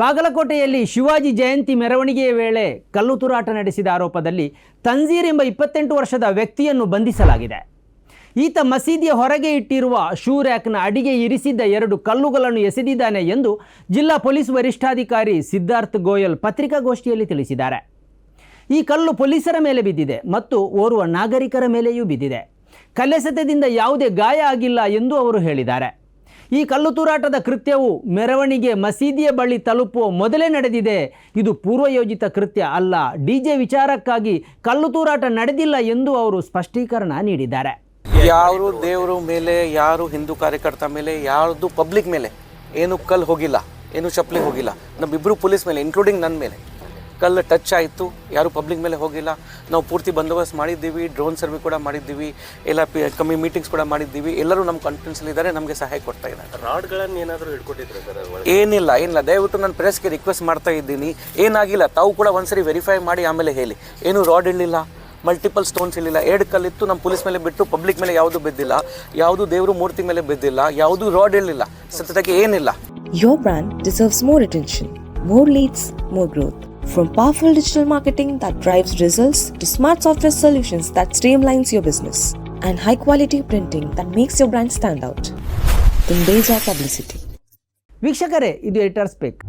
ಬಾಗಲಕೋಟೆಯಲ್ಲಿ ಶಿವಾಜಿ ಜಯಂತಿ ಮೆರವಣಿಗೆಯ ವೇಳೆ ಕಲ್ಲು ತೂರಾಟ ನಡೆಸಿದ ಆರೋಪದಲ್ಲಿ ತನ್ಜೀರ್ ಎಂಬ 28 ವರ್ಷದ ವ್ಯಕ್ತಿಯನ್ನು ಬಂಧಿಸಲಾಗಿದೆ. ಈತ ಮಸೀದಿಯ ಹೊರಗೆ ಇಟ್ಟಿರುವ ಶೂ ರ್ಯಾಕ್ನ ಅಡಿಗೆ ಇರಿಸಿದ್ದ 2 ಕಲ್ಲುಗಳನ್ನು ಎಸೆದಿದ್ದಾನೆ ಎಂದು ಜಿಲ್ಲಾ ಪೊಲೀಸ್ ವರಿಷ್ಠಾಧಿಕಾರಿ ಸಿದ್ಧಾರ್ಥ್ ಗೋಯಲ್ ಪತ್ರಿಕಾಗೋಷ್ಠಿಯಲ್ಲಿ ತಿಳಿಸಿದ್ದಾರೆ. ಈ ಕಲ್ಲು ಪೊಲೀಸರ ಮೇಲೆ ಬಿದ್ದಿದೆ ಮತ್ತು ಓರ್ವ ನಾಗರಿಕರ ಮೇಲೆಯೂ ಬಿದ್ದಿದೆ. ಕಲ್ಲೆಸೆತದಿಂದ ಯಾವುದೇ ಗಾಯ ಆಗಿಲ್ಲ ಎಂದು ಅವರು ಹೇಳಿದ್ದಾರೆ. ಈ ಕಲ್ಲು ತೂರಾಟದ ಕೃತ್ಯವು ಮೆರವಣಿಗೆ ಮಸೀದಿಯ ಬಳಿ ತಲುಪುವ ಮೊದಲೇ ನಡೆದಿದೆ. ಇದು ಪೂರ್ವಯೋಜಿತ ಕೃತ್ಯ ಅಲ್ಲ. ಡಿಜೆ ವಿಚಾರಕ್ಕಾಗಿ ಕಲ್ಲು ತೂರಾಟ ನಡೆದಿಲ್ಲ ಎಂದು ಅವರು ಸ್ಪಷ್ಟೀಕರಣ ನೀಡಿದ್ದಾರೆ. ಯಾರು ದೇವರು ಮೇಲೆ, ಯಾರು ಹಿಂದೂ ಕಾರ್ಯಕರ್ತ ಮೇಲೆ, ಯಾರ್ದು ಪಬ್ಲಿಕ್ ಮೇಲೆ ಏನು ಕಲ್ಲು ಹೋಗಿಲ್ಲ, ಏನು ಚಪ್ಪಲಿ ಹೋಗಿಲ್ಲ. ನಮ್ಮಿಬ್ಬರು ಪೊಲೀಸ್ ಮೇಲೆ ಇನ್ಕ್ಲೂಡಿಂಗ್ ನನ್ನ ಮೇಲೆ ಕಲ್ಲು ಟಚ್ ಆಯಿತು. ಯಾರು ಪಬ್ಲಿಕ್ ಮೇಲೆ ಹೋಗಿಲ್ಲ. ನಾವು ಪೂರ್ತಿ ಬಂದೋಬಸ್ತ್ ಮಾಡಿದ್ದೀವಿ, ಡ್ರೋನ್ ಸರ್ವೆ ಕೂಡ ಮಾಡಿದ್ದೀವಿ, ಎಲ್ಲ ಕಮ್ಮಿ ಮೀಟಿಂಗ್ಸ್ ಕೂಡ ಮಾಡಿದ್ದೀವಿ. ಎಲ್ಲರೂ ನಮ್ಮ ಕಾನ್ಫಿಡೆನ್ಸಲ್ಲಿ ಇದ್ದಾರೆ, ನಮಗೆ ಸಹಾಯ ಕೊಡ್ತಾ ಇದ್ದಾರೆ. ರಾಡ್ಗಳನ್ನು ಏನಾದರೂ ಹಿಡ್ಕೊಟ್ಟಿದ್ರೆ ಸರ್? ಏನಿಲ್ಲ. ದಯವಿಟ್ಟು ನಾನು ಪ್ರೆಸ್ಗೆ ರಿಕ್ವೆಸ್ಟ್ ಮಾಡ್ತಾ ಇದ್ದೀನಿ, ಏನಾಗಿಲ್ಲ. ತಾವು ಕೂಡ ಒಂದ್ಸರಿ ವೆರಿಫೈ ಮಾಡಿ ಆಮೇಲೆ ಹೇಳಿ. ಏನು ರಾಡ್ ಇರಲಿಲ್ಲ, ಮಲ್ಟಿಪಲ್ ಸ್ಟೋನ್ಸ್ ಇರಲಿಲ್ಲ, 2 ಕಲ್ಲಿತ್ತು. ನಮ್ಮ ಪೊಲೀಸ್ ಮೇಲೆ ಬಿಟ್ಟು ಪಬ್ಲಿಕ್ ಮೇಲೆ ಯಾವುದು ಬಿದ್ದಿಲ್ಲ, ಯಾವುದು ದೇವರು ಮೂರ್ತಿ ಮೇಲೆ ಬಿದ್ದಿಲ್ಲ, ಯಾವುದು ರಾಡ್ ಇರಲಿಲ್ಲ. ಸತ್ಯಕ್ಕೆ ಏನಿಲ್ಲ. Your brand deserves more attention, more leads, more growth. From powerful digital marketing that drives results to smart software solutions that streamlines your business and high quality printing that makes your brand stand out. Tundeja Publicity. ವೀಕ್ಷಕರೇ, ಇದು editors ಪೇಕ್.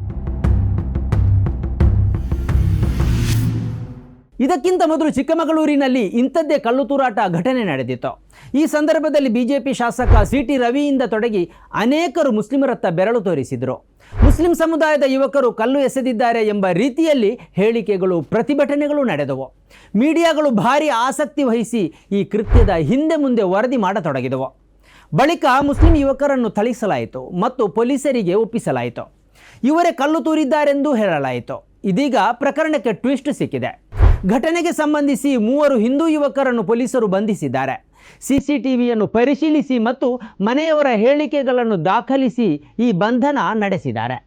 ಇದಕ್ಕಿಂತ ಮೊದಲು ಚಿಕ್ಕಮಗಳೂರಿನಲ್ಲಿ ಇಂಥದ್ದೇ ಕಲ್ಲು ತೂರಾಟ ಘಟನೆ ನಡೆದಿತ್ತು. ಈ ಸಂದರ್ಭದಲ್ಲಿ ಬಿಜೆಪಿ ಶಾಸಕ ಸಿಟಿ ರವಿಯಿಂದ ತೊಡಗಿ ಅನೇಕರು ಮುಸ್ಲಿಮರತ್ತ ಬೆರಳು ತೋರಿಸಿದರು. ಮುಸ್ಲಿಂ ಸಮುದಾಯದ ಯುವಕರು ಕಲ್ಲು ಎಸೆದಿದ್ದಾರೆ ಎಂಬ ರೀತಿಯಲ್ಲಿ ಹೇಳಿಕೆಗಳು, ಪ್ರತಿಭಟನೆಗಳು ನಡೆದವು. ಮೀಡಿಯಾಗಳು ಭಾರಿ ಆಸಕ್ತಿ ವಹಿಸಿ ಈ ಕೃತ್ಯದ ಹಿಂದೆ ಮುಂದೆ ವರದಿ ಮಾಡತೊಡಗಿದವು. ಬಳಿಕ ಮುಸ್ಲಿಂ ಯುವಕರನ್ನು ಥಳಿಸಲಾಯಿತು ಮತ್ತು ಪೊಲೀಸರಿಗೆ ಒಪ್ಪಿಸಲಾಯಿತು. ಇವರೇ ಕಲ್ಲು ತೂರಿದ್ದಾರೆಂದು ಹೇಳಲಾಯಿತು. ಇದೀಗ ಪ್ರಕರಣಕ್ಕೆ ಟ್ವಿಸ್ಟ್ ಸಿಕ್ಕಿದೆ. ಘಟನೆಗೆ ಸಂಬಂಧಿಸಿ 3 ಹಿಂದೂ ಯುವಕರನ್ನು ಪೊಲೀಸರು ಬಂಧಿಸಿದ್ದಾರೆ. ಸಿಸಿಟಿವಿಯನ್ನು ಪರಿಶೀಲಿಸಿ ಮತ್ತು ಮನೆಯವರ ಹೇಳಿಕೆಗಳನ್ನು ದಾಖಲಿಸಿ ಈ ಬಂಧನ ನಡೆಸಿದ್ದಾರೆ.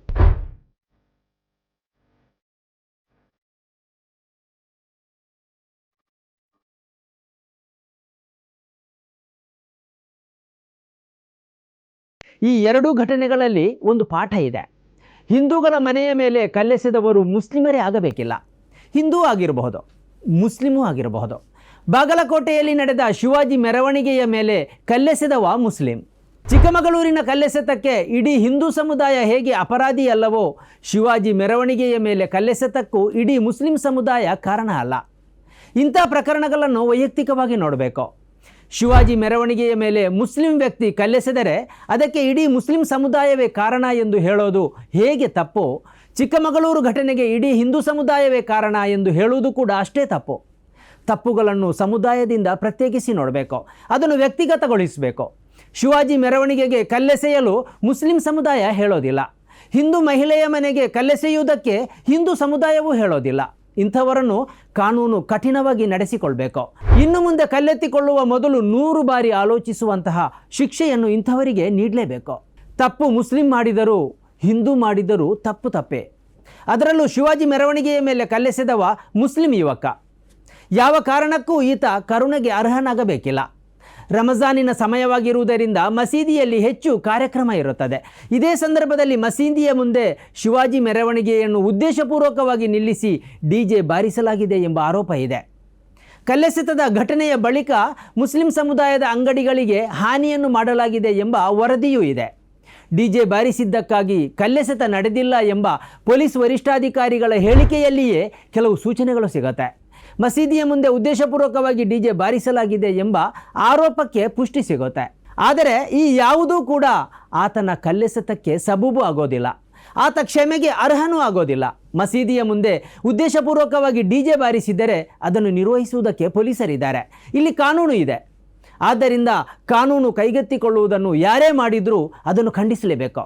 ಈ 2 ಘಟನೆಗಳಲ್ಲಿ ಒಂದು ಪಾಠ ಇದೆ. ಹಿಂದೂಗಳ ಮನೆಯ ಮೇಲೆ ಕಲ್ಲೆಸೆದವರು ಮುಸ್ಲಿಮರೇ ಆಗಬೇಕಿಲ್ಲ. ಹಿಂದೂ ಆಗಿರಬಹುದು, ಮುಸ್ಲಿಮೂ ಆಗಿರಬಹುದು. ಬಾಗಲಕೋಟೆಯಲ್ಲಿ ನಡೆದ ಶಿವಾಜಿ ಮೆರವಣಿಗೆಯ ಮೇಲೆ ಕಲ್ಲೆಸೆದವ ಮುಸ್ಲಿಂ. ಚಿಕ್ಕಮಗಳೂರಿನ ಕಲ್ಲೆಸೆತಕ್ಕೆ ಇಡೀ ಹಿಂದೂ ಸಮುದಾಯ ಹೇಗೆ ಅಪರಾಧಿಯಲ್ಲವೋ, ಶಿವಾಜಿ ಮೆರವಣಿಗೆಯ ಮೇಲೆ ಕಲ್ಲೆಸೆತಕ್ಕೂ ಇಡೀ ಮುಸ್ಲಿಂ ಸಮುದಾಯ ಕಾರಣ ಅಲ್ಲ. ಇಂಥ ಪ್ರಕರಣಗಳನ್ನು ವೈಯಕ್ತಿಕವಾಗಿ ನೋಡಬೇಕು. ಶಿವಾಜಿ ಮೆರವಣಿಗೆಯ ಮೇಲೆ ಮುಸ್ಲಿಂ ವ್ಯಕ್ತಿ ಕಲ್ಲೆಸೆದರೆ ಅದಕ್ಕೆ ಇಡೀ ಮುಸ್ಲಿಂ ಸಮುದಾಯವೇ ಕಾರಣ ಎಂದು ಹೇಳೋದು ಹೇಗೆ ತಪ್ಪು, ಚಿಕ್ಕಮಗಳೂರು ಘಟನೆಗೆ ಇಡೀ ಹಿಂದೂ ಸಮುದಾಯವೇ ಕಾರಣ ಎಂದು ಹೇಳುವುದು ಕೂಡ ಅಷ್ಟೇ ತಪ್ಪು. ತಪ್ಪುಗಳನ್ನು ಸಮುದಾಯದಿಂದ ಪ್ರತ್ಯೇಕಿಸಿ ನೋಡಬೇಕು, ಅದನ್ನು ವ್ಯಕ್ತಿಗತಗೊಳಿಸಬೇಕು. ಶಿವಾಜಿ ಮೆರವಣಿಗೆಗೆ ಕಲ್ಲೆಸೆಯಲು ಮುಸ್ಲಿಂ ಸಮುದಾಯ ಹೇಳೋದಿಲ್ಲ. ಹಿಂದೂ ಮಹಿಳೆಯ ಮನೆಗೆ ಕಲ್ಲೆಸೆಯುವುದಕ್ಕೆ ಹಿಂದೂ ಸಮುದಾಯವೂ ಹೇಳೋದಿಲ್ಲ. ಇಂಥವರನ್ನು ಕಾನೂನು ಕಠಿಣವಾಗಿ ನಡೆಸಿಕೊಳ್ಬೇಕು. ಇನ್ನು ಮುಂದೆ ಕಲ್ಲೆತ್ತಿಕೊಳ್ಳುವ ಮೊದಲು 100 ಬಾರಿ ಆಲೋಚಿಸುವಂತಹ ಶಿಕ್ಷೆಯನ್ನು ಇಂಥವರಿಗೆ ನೀಡಲೇಬೇಕು. ತಪ್ಪು ಮುಸ್ಲಿಂ ಮಾಡಿದರೂ ಹಿಂದೂ ಮಾಡಿದರೂ ತಪ್ಪು ತಪ್ಪೇ. ಅದರಲ್ಲೂ ಶಿವಾಜಿ ಮೆರವಣಿಗೆಯ ಮೇಲೆ ಕಲ್ಲೆಸೆದವ ಮುಸ್ಲಿಂ ಯುವಕ. ಯಾವ ಕಾರಣಕ್ಕೂ ಈತ ಕರುಣೆಗೆ ಅರ್ಹನಾಗಬೇಕಿಲ್ಲ. ರಮಜಾನಿನ ಸಮಯವಾಗಿರುವುದರಿಂದ ಮಸೀದಿಯಲ್ಲಿ ಹೆಚ್ಚು ಕಾರ್ಯಕ್ರಮ ಇರುತ್ತದೆ. ಇದೇ ಸಂದರ್ಭದಲ್ಲಿ ಮಸೀದಿಯ ಮುಂದೆ ಶಿವಾಜಿ ಮೆರವಣಿಗೆಯನ್ನು ಉದ್ದೇಶಪೂರ್ವಕವಾಗಿ ನಿಲ್ಲಿಸಿ ಡಿಜೆ ಬಾರಿಸಲಾಗಿದೆ ಎಂಬ ಆರೋಪ ಇದೆ. ಕಲ್ಲೆಸೆತದ ಘಟನೆಯ ಬಳಿಕ ಮುಸ್ಲಿಂ ಸಮುದಾಯದ ಅಂಗಡಿಗಳಿಗೆ ಹಾನಿಯನ್ನು ಮಾಡಲಾಗಿದೆ ಎಂಬ ವರದಿಯೂ ಇದೆ. ಡಿಜೆ ಬಾರಿಸಿದ್ದಕ್ಕಾಗಿ ಕಲ್ಲೆಸೆತ ನಡೆದಿಲ್ಲ ಎಂಬ ಪೊಲೀಸ್ ವರಿಷ್ಠಾಧಿಕಾರಿಗಳ ಹೇಳಿಕೆಯಲ್ಲಿಯೇ ಕೆಲವು ಸೂಚನೆಗಳು ಸಿಗುತ್ತೆ. ಮಸೀದಿಯ ಮುಂದೆ ಉದ್ದೇಶಪೂರ್ವಕವಾಗಿ ಡಿಜೆ ಬಾರಿಸಲಾಗಿದೆ ಎಂಬ ಆರೋಪಕ್ಕೆ ಪುಷ್ಟಿ ಸಿಗುತ್ತೆ. ಆದರೆ ಈ ಯಾವುದೂ ಕೂಡ ಆತನ ಕಲ್ಲೆಸೆತಕ್ಕೆ ಸಬೂಬು ಆಗೋದಿಲ್ಲ. ಆತ ಕ್ಷಮೆಗೆ ಅರ್ಹನೂ ಆಗೋದಿಲ್ಲ. ಮಸೀದಿಯ ಮುಂದೆ ಉದ್ದೇಶಪೂರ್ವಕವಾಗಿ ಡಿಜೆ ಬಾರಿಸಿದರೆ ಅದನ್ನು ನಿರ್ವಹಿಸುವುದಕ್ಕೆ ಪೊಲೀಸರಿದ್ದಾರೆ. ಇಲ್ಲಿ ಕಾನೂನು ಇದೆ. ಆದ್ದರಿಂದ ಕಾನೂನು ಕೈಗೆತ್ತಿಕೊಳ್ಳುವುದನ್ನು ಯಾರೇ ಮಾಡಿದರೂ ಅದನ್ನು ಖಂಡಿಸಲೇಬೇಕು.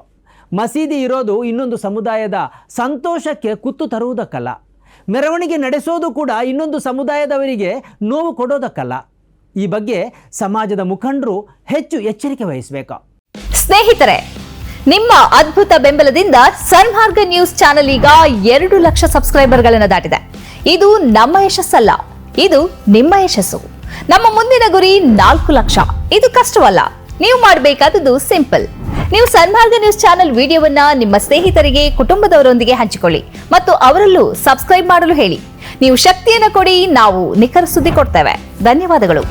ಮಸೀದಿ ಇರೋದು ಇನ್ನೊಂದು ಸಮುದಾಯದ ಸಂತೋಷಕ್ಕೆ ಕುತ್ತು ತರುವುದಕ್ಕಲ್ಲ. ಮೆರವಣಿಗೆ ನಡೆಸೋದು ಕೂಡ ಇನ್ನೊಂದು ಸಮುದಾಯದವರಿಗೆ ನೋವು ಕೊಡೋದಕ್ಕಲ್ಲ. ಈ ಬಗ್ಗೆ ಸಮಾಜದ ಮುಖಂಡರು ಹೆಚ್ಚು ಎಚ್ಚರಿಕೆ ವಹಿಸಬೇಕು. ಸ್ನೇಹಿತರೆ, ನಿಮ್ಮ ಅದ್ಭುತ ಬೆಂಬಲದಿಂದ ಸನ್ಮಾರ್ಗ ನ್ಯೂಸ್ ಚಾನೆಲ್ ಈಗ 2 ಲಕ್ಷ ಸಬ್ಸ್ಕ್ರೈಬರ್ಗಳನ್ನು ದಾಟಿದೆ. ಇದು ನಮ್ಮ ಯಶಸ್ಸಲ್ಲ, ಇದು ನಿಮ್ಮ ಯಶಸ್ಸು. ನಮ್ಮ ಮುಂದಿನ ಗುರಿ 4 ಲಕ್ಷ. ಇದು ಕಷ್ಟವಲ್ಲ. ನೀವು ಮಾಡಬೇಕಾದದ್ದು ಸಿಂಪಲ್. ನೀವು ಸನ್ಮಾರ್ಗ ನ್ಯೂಸ್ ಚಾನೆಲ್ ವಿಡಿಯೋವನ್ನ ನಿಮ್ಮ ಸ್ನೇಹಿತರಿಗೆ, ಕುಟುಂಬದವರೊಂದಿಗೆ ಹಂಚಿಕೊಳ್ಳಿ ಮತ್ತು ಅವರಲ್ಲೂ ಸಬ್ಸ್ಕ್ರೈಬ್ ಮಾಡಲು ಹೇಳಿ. ನೀವು ಶಕ್ತಿಯನ್ನು ಕೊಡಿ, ನಾವು ನಿಖರ ಸುದ್ದಿ ಕೊಡ್ತೇವೆ. ಧನ್ಯವಾದಗಳು.